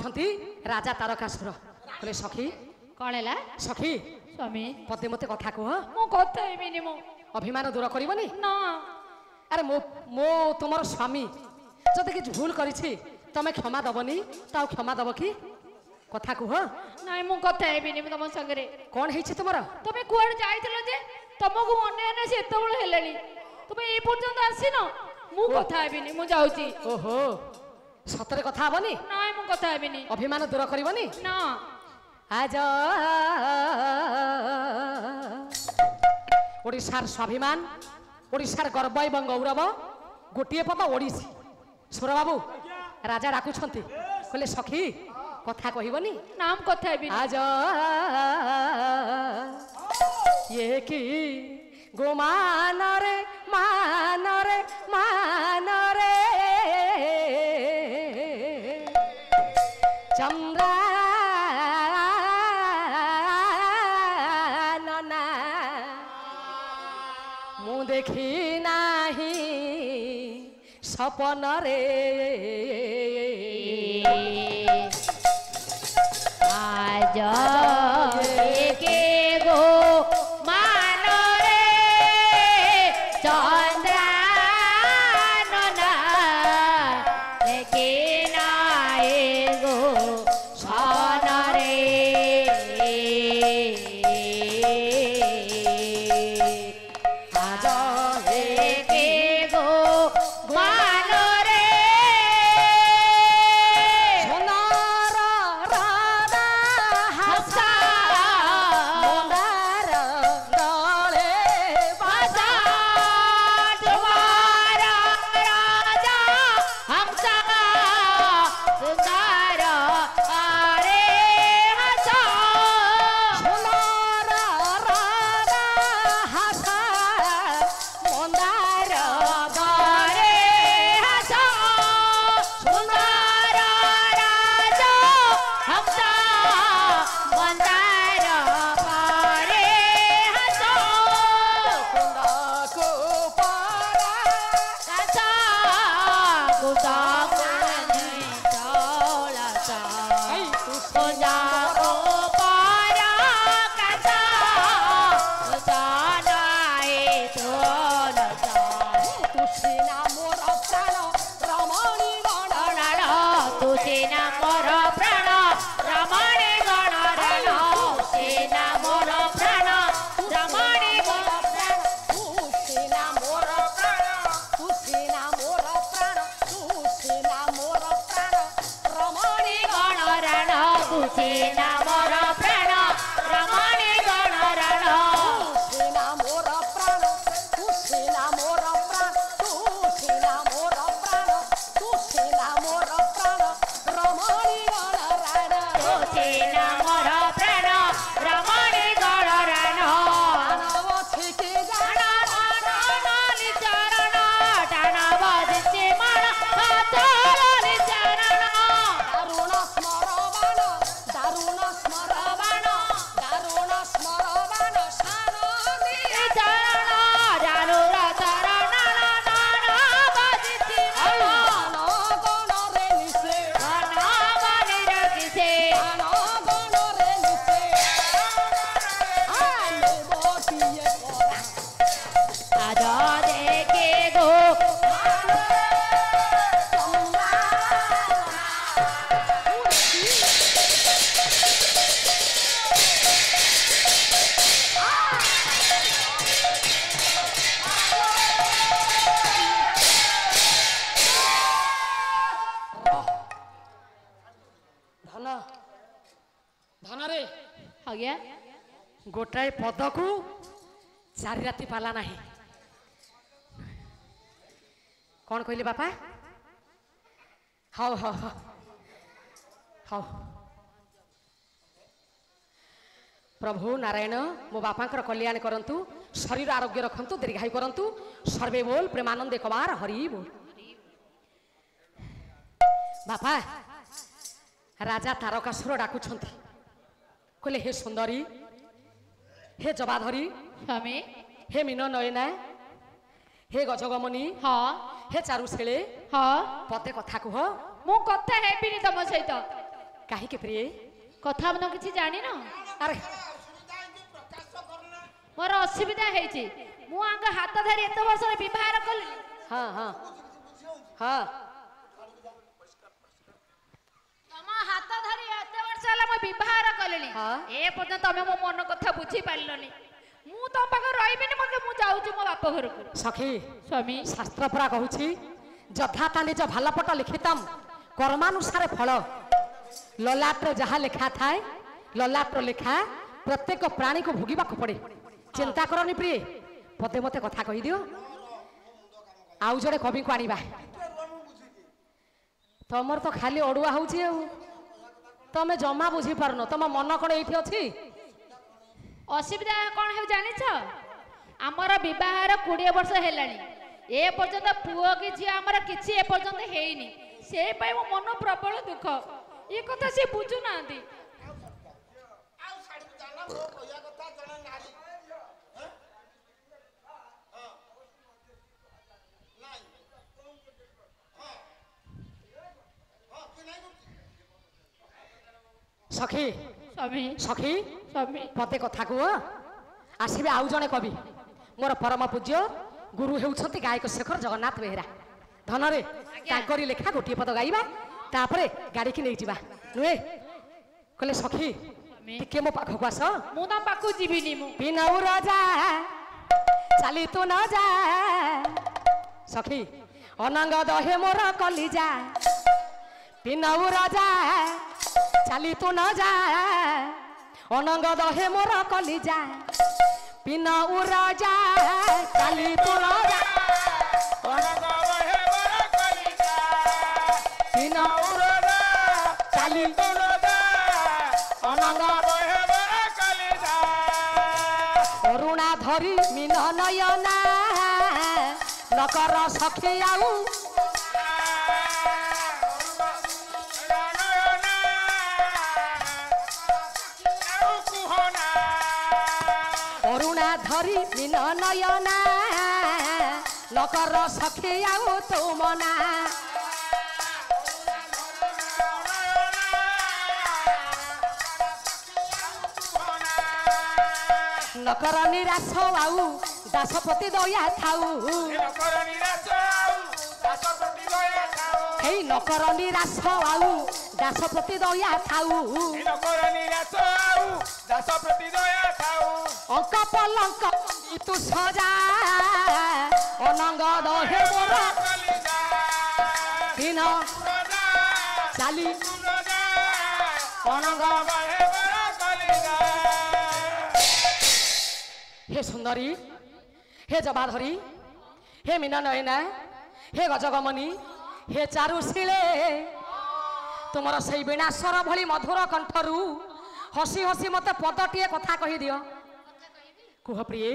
कहते राजा तारकासुर बोले सखी कौन है सखी स्वामी पदे मते कथा कह मु कथा हेबिनी मु अभिमान दूर करबनी ना अरे मो तुम स्वामी जदि कि भूल करिछि तमे क्षमा दबनी ताऊ क्षमा दब कि कथा कह नाइ मु कथा हेबिनी तुम संगे कौन हेछि तुमरा तमे कुआड जाइथिलो जे तुमको अने अने से एतबळ हेलेनी तमे ए पर्यंत आसीनो मु कथा हेबिनी मु जाउची ओहो सतरे कथा हबनी नाइ मु कथा हेबिनी अभिमान दूर करबनी ना आज ओडिशार स्वाभिमान ओडिशार गर्व एवं गौरव गोटे पद ओडिसी सुर बाबू राजा डाकुछंती कहले सखी कथा कहबनी नाम कथा हेबिनी आज ये की गोमान रे मान रे मान रे चंद्रा नना मु देखी नाही सपन रे आज के गो मान रे चंद्रा नना लेके नाए गो सन रे आज के गो मान रे सोनार राधा हसा मोनार दले भाषा तुम्हारा राजा हमसा सुंदर अरे हसा सोनार राधा हसा मोनार अरे हसा सुंदर राजा हमसा मंदार पारे हसा को पारा Kata kutak ni cholata, kuda ko para kata, kutana cholata. तुसिना मोर प्राण रमणी गण Ganara tusina mora prana, ramani ganarana, tusina mora prana, ramani ganarana. तुसिना मोर प्राण तुसिना मोर प्राण तुसिना मोर प्राण रमणी गणरण तुझेना मोर प्राण रमणी गणरण तुसिना मोर प्राण तुसिना मोर प्राण तुसिना मोर प्राण तुसिना मोर प्राण रमणी गण तुझेना मोर प्राण रमणी गणरण मानव छिके जाना नाली चरण टाण बजिचे मन हातली चरण दारुण स्मरबाण दारुण स्मरबाण शानदी चरण जानुर चरण नाना बजिचे मन गण रे निसे बनी रखिसे गण रे निसे आले बोटिए आज देखे गो धन धन रे हो गया गोटाए पद को चारि राति पाला नहीं कौन कहले बापा हाउ हाउ हाउ प्रभु नारायण मो बापांकर कल्याण करंतु शरीर आरोग्य रखंतु दीर्घायु करंतु सर्वे बोल प्रेमानंद एक बार हरि बोल बापा राजा तारकासुर डाकुछंती कहले हे सुंदरी हे जबाधरी स्वामी हे मीन नयना हे गजगमनी हाँ हे चारुशेले हाँ पते कथा कह मु कथा हेबिनी तम सहित କାହିଁକି ପ୍ରିୟ? କଥା ମୁଁ କିଛି ଜାଣିନ? ଆରେ ମୋର ଅସୁବିଧା ହେଇଛି। ମୁଁ ଆଙ୍କ ହାତ ଧରି ଏତେ ବର୍ଷରେ ବିବାହ କଲି। ହଁ ହଁ ହଁ ତମ ହାତ ଧରି ଏତେ ବର୍ଷ ହେଲା ମୁଁ ବିବାହ କଲିଣି। ହଁ। ଏ ପର୍ଯ୍ୟନ୍ତ ତମେ ମୋ ମନ କଥା ବୁଝି ପାରିଲନି। ମୁଁ ତମ ପାଖରେ ରହିବିନି। ମତେ ମୁଁ ଯାଉଛି ମୋ ବାପ ଘରକୁ। ସଖୀ ସ୍ୱାମୀ ଶାସ୍ତ୍ର ପରା କହୁଛି ଯଥା ତା ନିଜ ଭଲ ପଟ ଲିଖିତମ୍ କର୍ମାନୁସାରେ ଫଳ। ଲଲାଟରେ ଯାହା ଲେଖା ଥାଏ ଲଲାଟର ଲେଖା ପ୍ରତ୍ୟେକ ପ୍ରାଣୀକୁ ଭୋଗିବାକୁ ପଡେ। ଚିନ୍ତା କରନି ପ୍ରିୟ, ପଦେ ମତେ କଥା କହିଦିଅ। ଆଉ ଜଣେ କବିଙ୍କୁ ଆଣିବା। ତମର ତ ଖାଲି ଅଡୁଆ ହଉଛି ଆଉ। ତମେ ଜମା ବୁଝିପାରୁନ। ତମ ମନ କଣ ଏଇଠି ଅଛି? ଅସୁବିଧା କଣ ହେଉ ଜାଣିଛ? ଆମର ବିବାହର 20 ବର୍ଷ ହେଲାଣି। ଏ ପର୍ଯ୍ୟନ୍ତ ପୁଅ କି ଝିଅ ଆମର କିଛି ଏ ପର୍ଯ୍ୟନ୍ତ ହେଇନି। ସେଇ ପାଇଁ ମୋ ମନ ପ୍ରବଳ ଦୁଃଖ। ଏ କଥା ସେ ବୁଝୁନାହାନ୍ତି। ସଖୀ ସ୍ୱାମୀ ସଖୀ ସ୍ୱାମୀ ପଦେ କଥା କୁହ। ଆସିବେ ଆଉ ଜଣେ କବି, ମୋର ପରମ ପୂଜ୍ୟ ଗୁରୁ ହେଉଛନ୍ତି ଗାୟକ ଶେଖର ଜଗନ୍ନାଥ ବେହେରା। ଧନରେ ତାଙ୍କରି ଲେଖା ଗୋଟିଏ ପଦ ଗାଇବା, ତାପରେ ଗାଡ଼ିକି ନେଇଯିବା ନୁହେଁ? କହିଲେ ସଖୀ ଟିକେ ମୋ ପାଖକୁ ଆସ। ମୁଁ ତମ ପାଖକୁ ଯିବିନି। ମୁଁ ପିନଉ ରାଜା ଚାଲି ତୁ ନ ଯା। ସଖୀ ଅନଙ୍ଗ ଦହେ ମୋର କଲିଜା। ପିନଉ ରାଜା ଚାଲି ତୁ ନ ଯା। ଅନଙ୍ଗ ଦହେ ମୋର କଲିଜା। ପିନଉ ରାଜା ଚାଲି ତୁ ନ ଯା। ଅନଙ୍ଗ ଦହେ ମୋର କଲିଜା। ପିନଉ ରାଜା ଚାଲି ତୁ ନ ଯା। ଅନଙ୍ଗ ଦହେ ମୋର କଲିଜା। ଅରୁଣା ଧରି ମିନ ନୟନା ନକର ସଖୀ ଆଉ। ଅରୁଣା ଧରି ମିନ ନୟନା ନକର ସଖୀ ଆଉ ତୁ ମନା। ନକର ନିରାଶ ଆଉ ଦାସପତି ଦୟା ଥାଉ। ହେଇ ନକର ନିରାଶ ଆଉ ଦାସପତି ଦୟା ଥାଉ। ଅଙ୍କ ପଲଙ୍କ ତୁ ସଜା। ଅନଙ୍ଗ ଦହେ ମୋର ଦିନ ଚାଲି। ଅନଙ୍ଗ हे सुंदरी, हे जबाधरी, हे मीना नयना, हे गजगमनी, हे चारुशीले तुमर से बीणास्वर भली मधुर कंठरू हसी हसी मत पदटीए कथा कही दियो। कुह प्रिय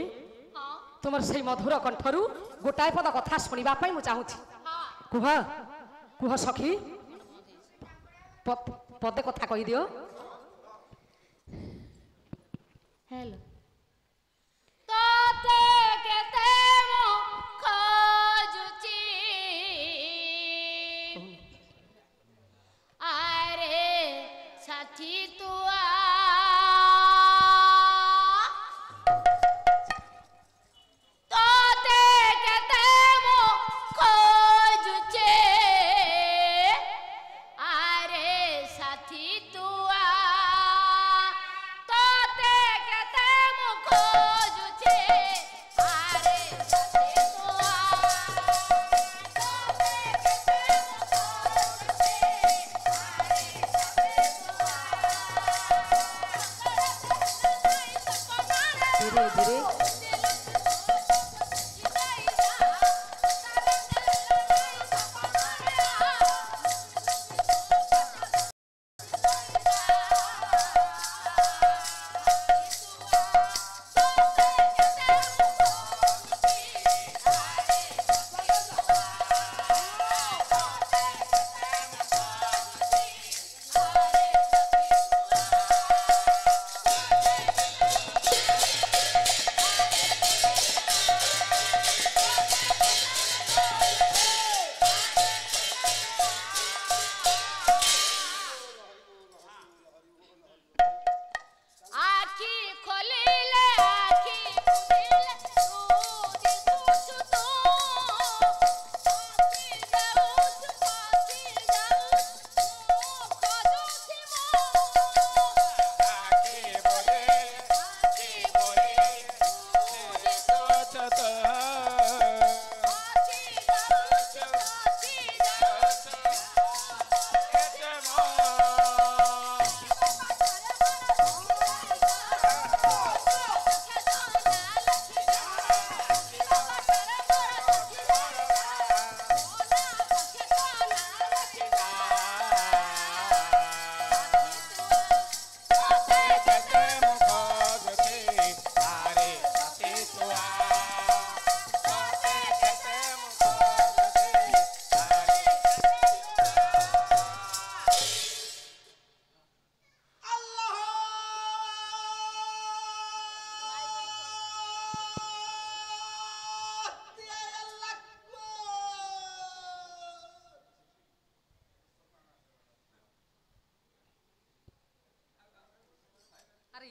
तुमर से मधुर कंठरू गोटाए पद कथा सुनिबा पई मु चाहूछि। कुह कुह सखी पदे कथा कही दियो। हेलो तोते केते मो खोजुची। आरे साथी तुआ तोते केते मो खोजुचे। आरे साथी तुआ तोते केते मो खोजुचे। आरे साथी तुआ तोते केते मो खोजुचे। आरे साथी तुआ धीरे धीरे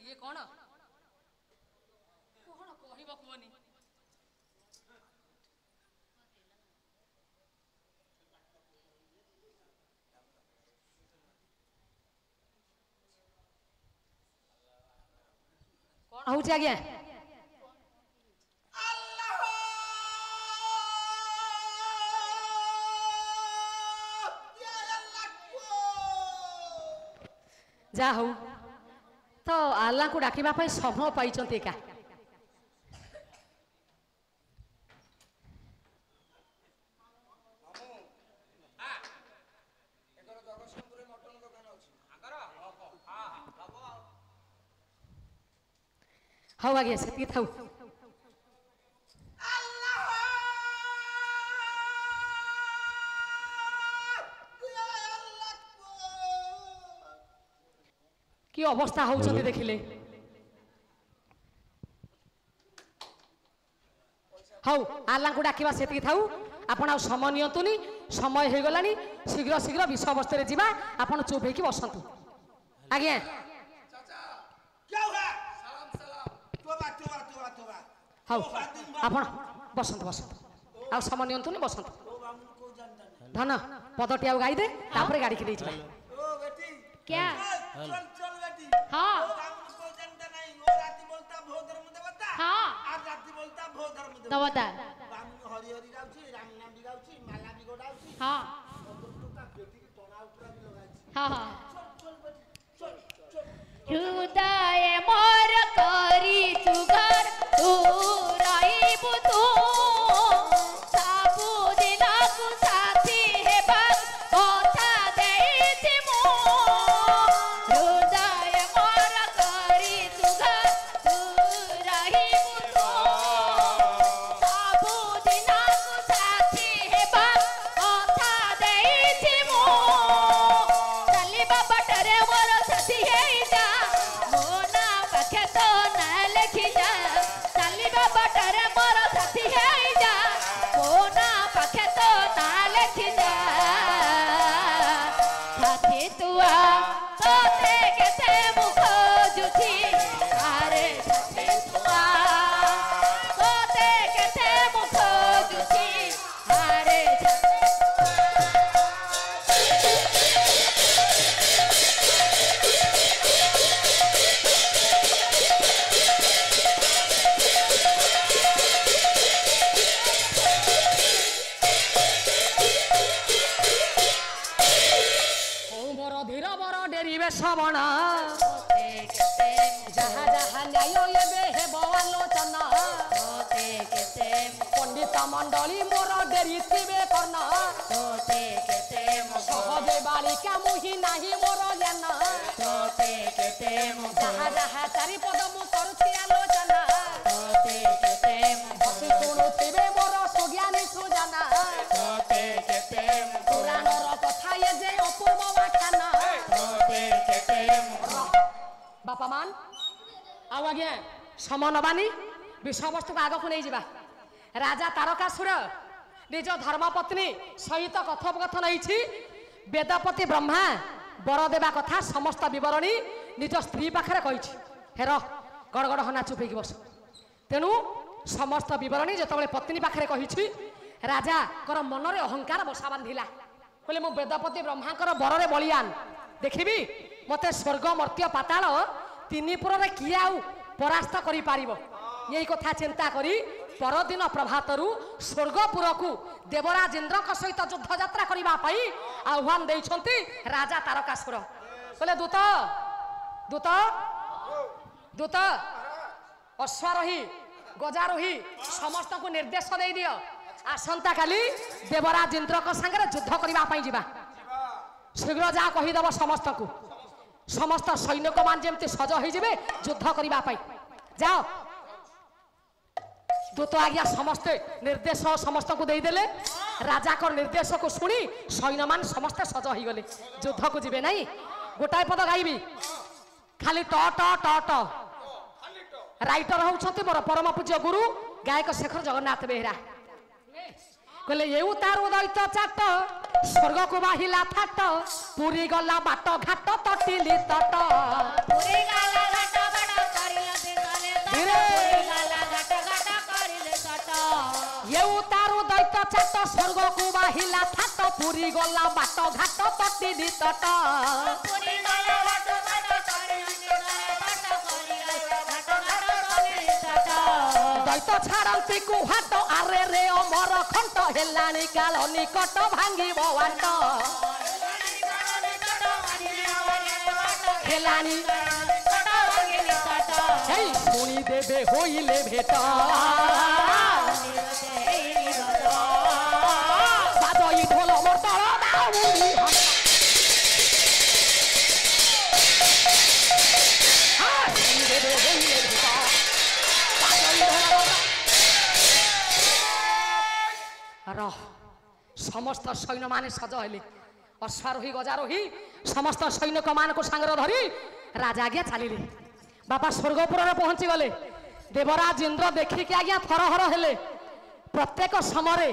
ये कौन कौन कहब कहनी कौन हूँ आज्ञा जा हूँ तो आल्ला को डाकिबा पई समय पाइचंती एका हौ आगे से थाऊ कि अवस्था होउछंती देखिले हौ आल्ला को डाकिबा सेती थाऊ आपण आ समय नियंतुनी समय हे गलानी शीघ्र शीघ्र विषय वस्तु रे जीवा आपण चुप हे की बसंतु आज्ञा क्या हुआ सलाम सलाम तोबा तोबा तोबा तोबा हौ आपण बसंतु बसंतु आ समय नियंतुनी बसंतु धन पदटी आ गाई दे तापरे गाड़ी के ले जीवा ओ बेटी क्या चल चल बेटी हाँ ओ राम को जानता नहीं वो राती बोलता भो धर्म देवता हाँ आज राती बोलता भो धर्म देवता बामु हरि हरि गाउची राम नाम भी गाउची माला भी गोडाउची हाँ तो का बेटी की टोना उपरा भी लगाई हाँ हाँ चल चल बेटी चल चल हृदय मोर करी चुगर तू रहिबु तू सबु दिनकु साथी हेबा कथा देइछि मु हृदय मोर करी चुगर तू रहिबु तू सबु दिनकु साथी हेबा कथा देइछि मु चलिबा बटरे मोर साथी हेइजा मोना पाखे तो ना लिखि जा चलिबा बटरे मोर साथी हेइजा मोना पाखे तो ना लिखि जा साथी तुआ तोते केते मुख जुठी आरे साथी तुआ तोते केते मुख जुठी आरे ओ मोर धीर बर डेरिबे श्रवण तोते केते जहा जहा न्याय एबे हे बवालोचन तोते केते पंडित मंडली मोर डेरिथिबे कर्ण तोते केते सहजे बालिका मुहि नाही मोर ज्ञान तोते केते जहा जहा चारि पद मु करुछि आलोचन तोते केते बसी शुणुथिबे मोर सुज्ञानी सुजाना तोते केते पुराणर कथा ये जे अपूर्व व्याख्यान तोते केते बापा मान आउ आज्ञा समय नबानी विषय वस्तु को आगक नहीं जिबा राजा तारकासुर निज धर्मपत्नी सहित कथोपकथन होइछि वेदपति ब्रह्मा वर देवा कथा समस्त विवरणी निज स्त्री पाखरे कहिछि हेर गड़गड़ हना चुप होइकी बस तेणु समस्त विवरणी जेतबेले पत्नी पाखरे कहिछि राजा कर मनरे अहंकार बसा बांधिला कहले मो वेदपति ब्रह्माकर बररे बलियान देखिबी मते स्वर्ग मर्त्य पाताल तीनिपुर रे किए आउ परास्त करि पारिबो यही कथा चिंता करी परदिन प्रभातरु स्वर्गपुर को देवराज इंद्र सहित युद्ध यात्रा करबा पई आह्वान दैछंती राजा तारकासुर कहले दूत दूत दूत अश्वारोही गजारोही समस्त को निर्देश दे दियो आसंता काली देवराज इंद्र संगे युद्ध करबा पई जिबा शीघ्र जा कहीदेव समस्त को समस्त सैनिक मान जमती सज हो युद्ध करने जाओ दूत आज्ञा समस्ते निर्देश समस्त को देदेले राजा को निर्देश को शुणी सैन्य मान समस्ते सज हो गले युद्ध को जीवे नहीं गोटाए पद गाइबी खाली ट ट ट ट राइटर होउछंती मोर परम पूज्य गुरु गायक शेखर जगन्नाथ बेहरा कहले एउ तार दैत्य चाट स्वर्ग को बाहिला थाट पुरी गला बाट घाट तटिली तट पुरी गला घाट बाट चाट स्वर्ग को बाहिला थाट पुरी गला बाट घाट तटी नितट दैत छाड़ती कुहाट आरे रे अमर खंट हेलाणी काल निकट भांगिब वाट हेलाणी शुणी देवे होइले भेट बाजई ढोल मर्दल दाउरी शुणी देवे होइले भेट रह समस्त सैन्य माने सज हेले अश्वारोही गजारोही समस्त सैनिक मान को सांगर धरी राजा आज्ञा चलिले बापा स्वर्गपुर पहुंची गले देवराज इंद्र देखिक आज्ञा थरहर हेले प्रत्येक समय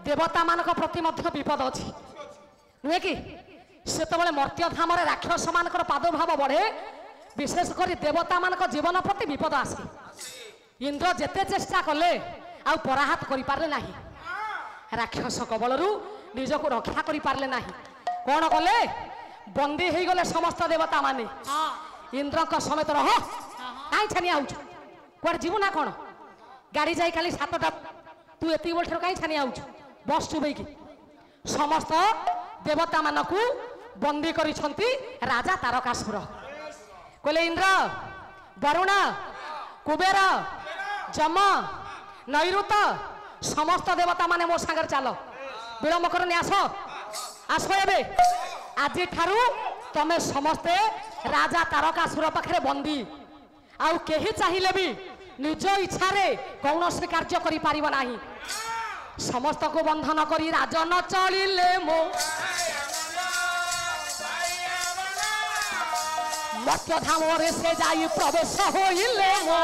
देवता मान प्रति विपद अच्छी नुहे कि से मर्त्यधाम राक्षस मान प्रादुर्भाव बढ़े विशेषकर देवता मान जीवन प्रति विपद आसे इंद्र जेते चेष्टा कले आ पराहात करि पारले नाही राक्षस कबलरू निजको रक्षा करि पारले नाही कौन कले बंदी हो गले समस्त देवता माने इंद्र का समेत रह कहीं छानी आउछ कुआर जीव ना कौन गाड़ी जाई खाली 7टा तू एति बोल कहीं छानी आउछ बस चुबई की समस्त देवता मानकू बंदी करिसंती राजा तारकासुर कहले इंद्र वरुण कुबेर जम नैऋत समस्त देवता माने मो सांगर चल विलंब करनी आस आस एबे आज ठारू तमे समस्ते राजा तारकासुर पाखरे बंदी आउ केही चाहिए भी निज इच्छा रे कौन से कार्य करि पारिब नाही समस्त को बंधन करी राजन चलिले मो मर्त्यधाम रे से जाई प्रवेश होइले मो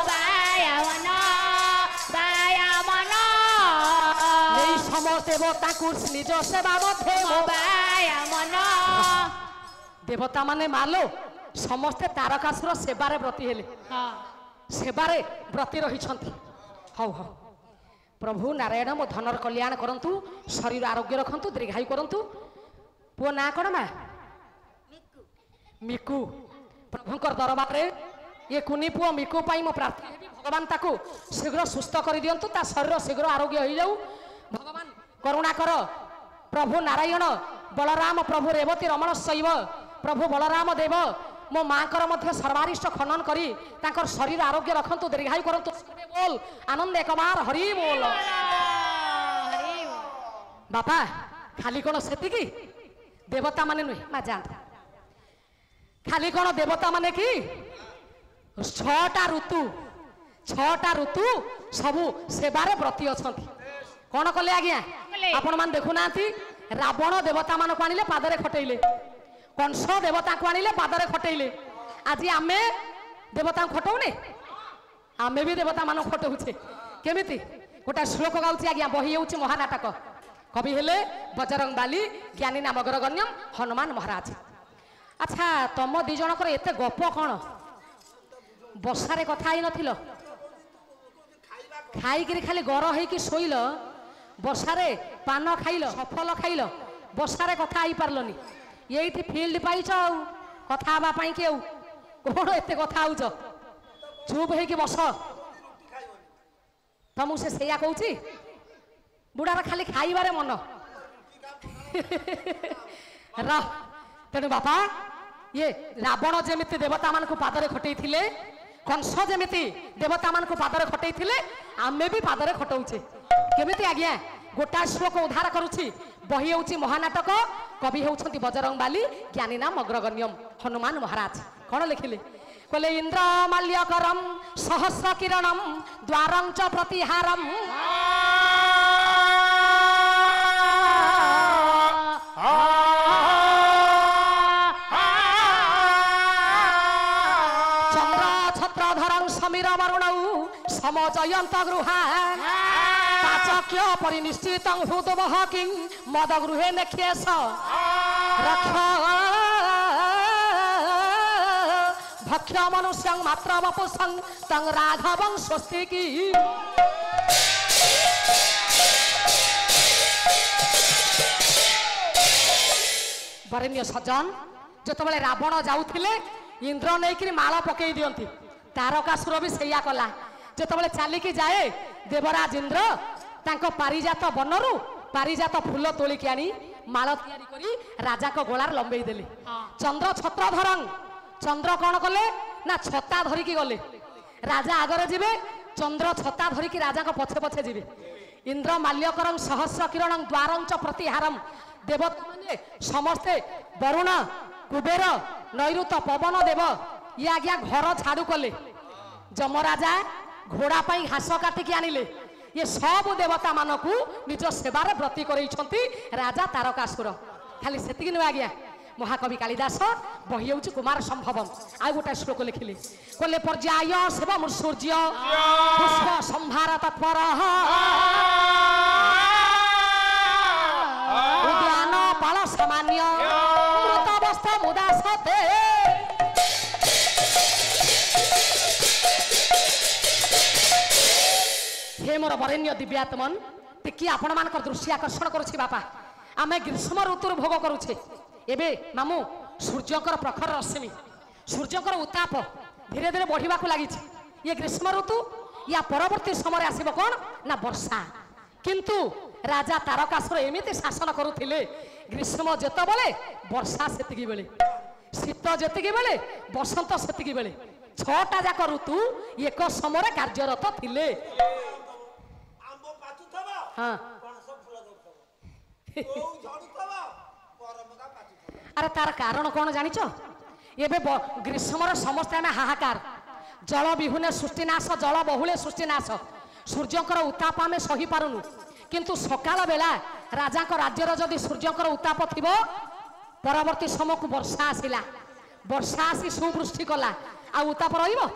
समस्त देवता निज सेवा देवता माने मालो समस्ते तारकासुर सेवारे व्रती हेले सेवारे व्रती रही हौ हौ प्रभु नारायण मो धनर कल्याण करंतु शरीर आरोग्य रखंतु दीर्घायु करंतु पुओ ना कौन मा मिकु प्रभुंकर दरबार रे ये कुनी पुओ मिकु पाई मो प्रार्थना भगवान ताकू शीघ्र सुस्थ कर दियंतु ता शरीर शीघ्र आरोग्य हो जाऊ भगवान करुणा कर प्रभु नारायण बलराम प्रभु रेवती रमण शैव प्रभु बलराम देव मो माँ कर सर्वारिष्ट खनन करी तांकर शरीर आरोग्य रखंतु दीर्घायु करंतु बोल आनंद एक बार हरि बोल बापा खाली कौन सेति की देवता माने नुहे मा जात खाली कौन देवता माने की 6टा ऋतु सबु सेवारे व्रती अछंती कौन कले आज्ञा आपण मान देखु नांती रावण देवता मान को आनिले पादरे खटेइले कंस देवता को आनिले पादरे खटेइले आज आमे देवता खटौने आमे भी देवता मान खटौछे केमिति गोटा श्लोक गाउछि आज्ञा बही होउछि महानाटक कवि हेले बजरंग बाली ज्ञानी नाम अग्रगण्यम हनुमान महाराज अच्छा तम दी जनकर एते गप कौन बसारे कथा ही नथिलो खाई खाली गर होइकी शोइल बसारे पान खाइल सफल खाइल बसारे कथा आई पारलनी यही फील्ड पाइछ कथा हवा पाई केउ कौन एते कथा आउछ चुप होइकी बस तमु से सेया कहूची बुढ़ार खाली खाइबारे मन तेणु बापा ये रावण जेमिति देवता मान को पादरे खटई थिले कंस जेमिति देवता मान को पादरे खटई थिले आमे भी पादरे खटौछे केमिति आज्ञा गोटा श्लोक उद्धार करुछि बही होउछि महानाटक कवि होउछंती बजरंग बाली ज्ञानी नाम अग्रगण्यम हनुमान महाराज कौन लिखिले कहले इंद्र माल्यकरम सहस्र किरणम द्वारं च प्रतिहारम चंद्र छत्रधरं समीर वरुणौ समजयंत गृहा पाचक्य परिनिश्चित हृदवह किं मद गृहे नख्येश रक्ष भक्ष्य मनुष्य मात्र वपुषं तं राघवं स्वस्ति की ବରେଣ୍ୟ ସଜନ ଯେତେବେଳେ ରାବଣ ଯାଉଥିଲେ ଇନ୍ଦ୍ର ନେଇକିରି ମାଳ ପକେଇ ଦିଅନ୍ତି ତାରକାସୁର ବି ସେଇଆ କଲା ଯେତେବେଳେ ଚାଲିକି ଯାଏ ଦେବରାଜ ଇନ୍ଦ୍ର ତାଙ୍କ ପାରିଜାତ ବନରୁ ପାରିଜାତ ଫୁଲ ତୋଳିକି ଆଣି ମାଳ ତିଆରି କରି ରାଜାଙ୍କ ଗୋଳାରେ ଲମ୍ବେଇ ଦେଲେ ଚନ୍ଦ୍ର ଛତ୍ରଧରଂ ଚନ୍ଦ୍ର କଣ କଲେ ନା ଛତା ଧରିକି ଗଲେ ରାଜା ଆଗରେ ଯିବେ ଚନ୍ଦ୍ର ଛତା ଧରିକି ରାଜାଙ୍କ ପଛେ ପଛେ ଯିବେ ଇନ୍ଦ୍ର ମାଲ୍ୟକରଂ ସହସ୍ର କିରଣଂ ଦ୍ୱାରଂ ଚ ପ୍ରତିହାରଂ ଦେବତା ମାନେ ସମସ୍ତେ ବରୁଣ କୁବେର ନୈଋତ ପବନ ଦେବ ଇଏ ଆଜ୍ଞା ଘର ଛାଡୁ କଲେ ଯମରାଜା ଘୋଡ଼ା ପାଇଁ ଘାସ କାଟିକି ଆଣିଲେ ये सब देवता मानक निज सेवार व्रती करैछंती राजा तारकासुर खाली सेतिक नुआ गया महाकवि कालिदास बही हूँ कुमार संभवम आ गोटे श्लोक लिखिले कहले पर्याय शिव सूर्य पुष्प संभार तत्पर उद्यान पाल सामान्य मृतावस्था मुदासते हे मोर वरेण्य दिव्यात्मन टिकी आपण मानकर दृष्टि आकर्षण करुछि बापा आमे ग्रीष्म ऋतुर भोग करुछे एबे मामू सूर्यकर प्रखर रश्मि सूर्यकर उताप धीरे धीरे बढ़िबा को लागिछि ये ग्रीष्म ऋतु या परवर्ती समय आसीबो कोन ना वर्षा किंतु राजा तारकासुर एमिति शासन करुथिले ग्रीष्म जेते बेले वर्षा सेतिकी बेले शीत जेतिकी बेले बसंत सेतिकी बेले छटा जाक ऋतु एक समय कार्यरत थिले हाँ अरे तार कारण कौन जानिच एबे ग्रीष्मर समस्त आम हाहाकार जल विहुने सृष्टिनाश जल बहुले सृष्टिनाश सूर्यकर उताप आम सही पारुनु किंतु सकाल बेला राजा राज्यर जदि सूर्यकर उताप थिबो परवर्ती समय को वर्षा आसिला वर्षा आसी सुवृष्टि कला आ उताप रहिबो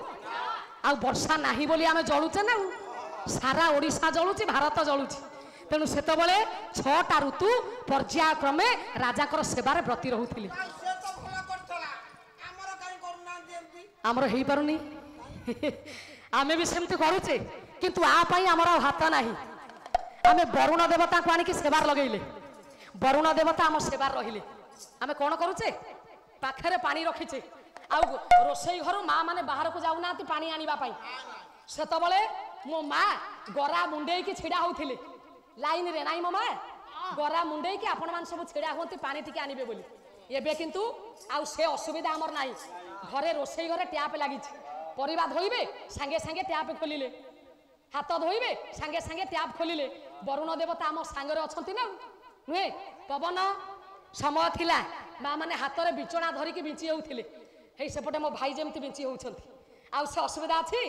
आ वर्षा नाही बोली आम जलुचे ना सारा ओडिशा जलुची भारत जलुची तेणु सेतबेले 6टा ऋतु पर्यायक्रमे राजाकर सेवार व्रती रहुथिले आमर हेई पारुनी आमे भी सेमती करूचे किंतु आ पई हमर हाथ नाही आमे वरुण देवता को आनिकी सेवार लगेइले वरुण देवता आम सेवार रहिले आमे कोन करूचे पाखरे पानी रखिचे आ रोसई घर माँ माने बाहर को जाऊ नाती पानी आनिबा पई सेतबेले मो माँ गरा मुंडेई की छिड़ा होथिले लाइन रे नाई मो माँ गरा मुंडेई की आपण मान सब छिड़ा होती पानी टिके आनिबे बोली एबे किंतु आउ से असुविधा हमर नाही घरे रोसई घरे टैप लागिछि परिबा धोइबे संगे संगे टैप खोलिले हाथ धोइबे संगे संगे टैप खोलिले वरुण देवता आम सांगरे अछंती ना नुहे पवन समय थिला माँ माने हाथ रे बिचना धरिकी बिंची होउथिले हे सेपटे मो भाई जेमती बिंची होउछंती आउ से असुविधा अछि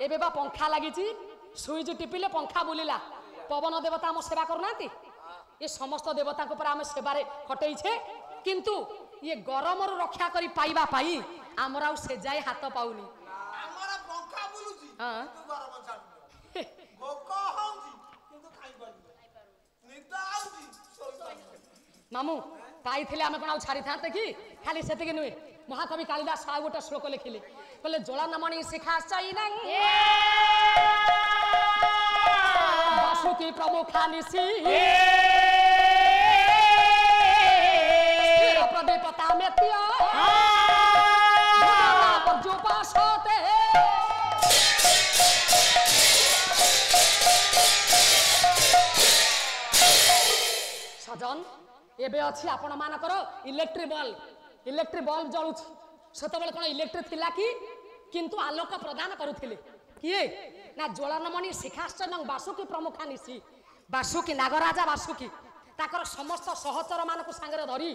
एबे बा पंखा लागिछि सुइज टिपिले पंखा बुलिला पवन देवता आम सेवा करूनांती ये समस्त देवता को पर आम सेवारे खटई छे किंतु ये गरम रु रक्षा करी पाइबा पाई आमर आउ से जाय हाथ पाउनी हमर पंखा बुलुची हां तू गरम छाड़ भोको होउची किंतु खाइ पानी निदा आउची सोई मामू पाइथिले आमे कोन आउ छाड़ी थाते की खाली सेते के नुए महाकवि कालिदास आ गोटे श्लोक लिखिले कहले जोला नमणी शिखा चाइ नाही बासुकी प्रमुखा निसी प्रदीपता में तिया जो पास होते सजन एबे अछि आपण मानकर इलेक्ट्रिक बल्ब जळुछि सेतबेले कोन इलेक्ट्रिक थिला कि किंतु आलोक प्रदान करुथिले किए ना ज्वलनमणि शिखाश्चर्य बासुकी प्रमुखा निसी बासुकी नागराजा बासुकी ताकर समस्त सहचर मानक सांगरे धरी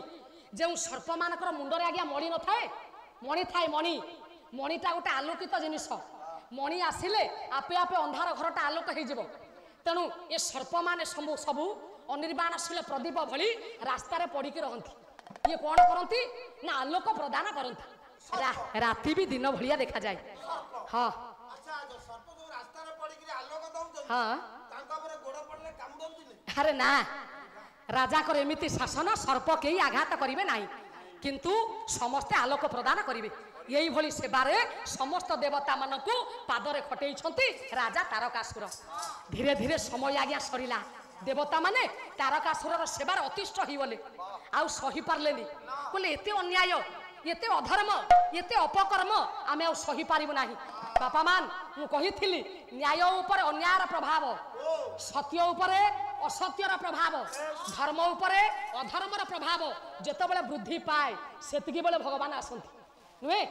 जे सर्प मानकर मुंडरे आज्ञा मणि न थाए मणि थाए मणिटा गोटे आलोकित जिनिस मणि आसिले आपे आपे अंधार घरटा आलोक हो जिवो तेणु ये सर्प माने सबू अनिर्बाणशील प्रदीप भली रास्तार पड़ी रहती ये कौन करती ना आलोक प्रदान करती राति भी दिन भलिया देखा जाए हाँ अच्छा जो सर्प जो रास्ता रे पड़ी के आलोक दउछ हाँ तांका पर गोड़ पड़ले काम दउछ अरे ना राजा कर एमिति शासन सर्प कई आघात करिवे नाही किंतु समस्ते आलोक प्रदान करिवे यही भली सेवारे समस्त देवता मानकु पादरे खटेइछंती राजा तारकासुर धीरे धीरे समय आज्ञा सरिला देवता माने तारकासुरर सेवार अतिष्ठ होइगले आउ सही पारलेनी बोले एते अन्याय एते अधर्म एते अपकर्म आमे आउ सही पारिबु नाही बापा मान मु कहिथिली न्याय ऊपर अन्यायर प्रभाव सत्य ऊपर असत्यर प्रभाव धर्म ऊपर अधर्मर प्रभाव जेतेबेले वृद्धि पाए सेतिकी बेले भगवान आसंती नुहे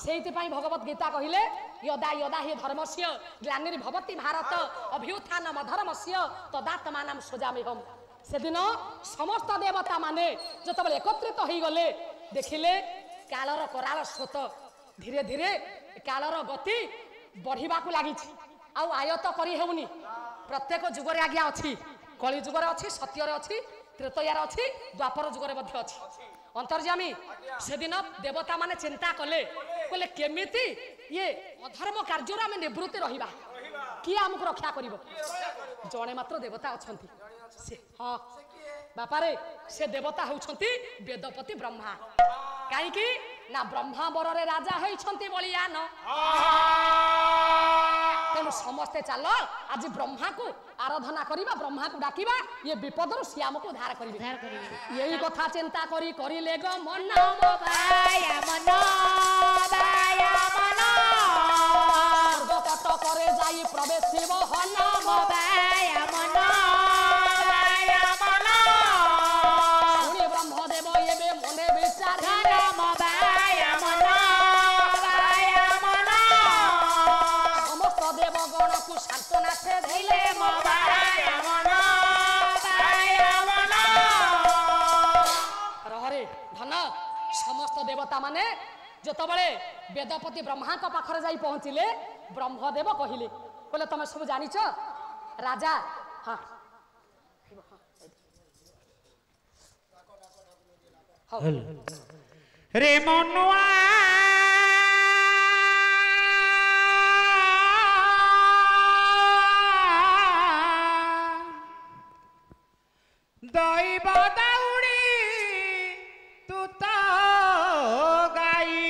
सेति पई भगवत गीता कहिले यदा यदा हि धर्मस्य ग्लानिर्भवति भारत अभ्युत्थानम धर्मस्य तदात्मानं सृजाम्यहम् सेदिन समस्त देवता माने जेतेबेले एकत्रित होई गले देखिले कालर कराल स्रोत धीरे धीरे कालर गति बढ़िबा को लागि आउ आयत करी हेउनी प्रत्येक जुगरे आज्ञा अछि कली जुगरे अछि सत्यरे अछि त्रेतयार अछि द्वापर जुगरे मध्ये अछि अंतर्जामी सेदिन देवता माने चिंता कले कहले केमिति ये अधर्म कार्य आम निवृत्ति रहिबा कि आमको रक्षा करिवो जणे मात्र देवता अछंती से हां बापा रे से देवता होउछंती वेदपति ब्रह्मा काई कि ना ब्रह्मा बररे राजा होइछंती बलियान तेणु समस्ते चल आज ब्रह्मा को आराधना करिबा ब्रह्मा को डाकिबा ये विपदरु श्याम को उद्धार करिबे यही कथा चिंता करी करिले ग मन बाया मन स्वर्गपत करे जाई प्रवेश शिव हन बाया मन पुनि ब्रह्मदेव एबे मने विचार राम बाया मन समस्त देवगण को सांत्वना से धैले बाया मन रहरे धन समस्त देवता माने जतबळे वेदपति ब्रह्मा को पाखरे जाई पहुंचिले ब्रह्मदेव कहिले कहले तमे सब जानिछ राजा हां रे मनुआ दैव दौड़ी तू तो गाई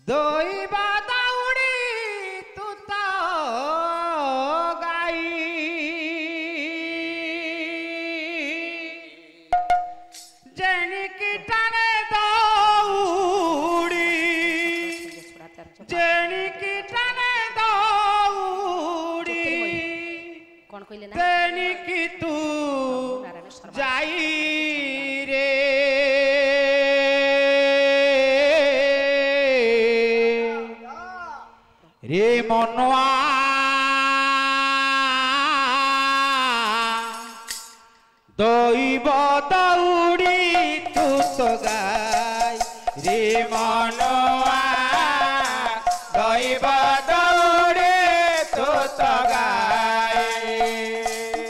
दैव दौड़ी तू तो गाई जनिकी टाने दौड़ी जनिकी टाने दौड़ी कोन कइले ना जनिकी तू जाई रे रे मनुआ दैव दौड़ी तू तो गाय रे मनुआ दैव दौड़ी तू तो गाय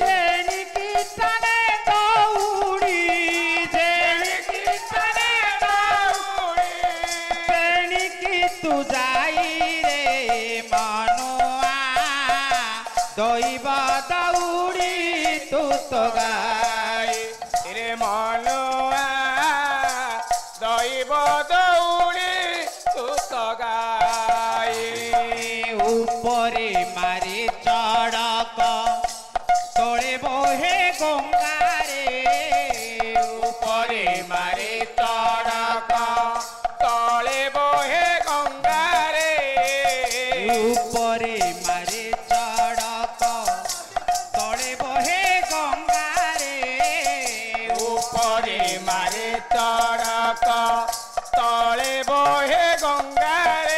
जेनिकी तने दौड़ी जेनिकी तने दौड़ी जेनिकी तू जाई रे मनुआ दैव दौड़ी तू तो गाय रे मनुआ दैव दौड़ी तू तो गाय ऊपरे मारे चढ़क तोड़े बहे गंगारे ऊपरे मारे चढ़क तले बहे गंगारे ऊपरे मारे चढ़क तले बहे गंगारे ऊपरे मारे चढ़क तले बहे गंगारे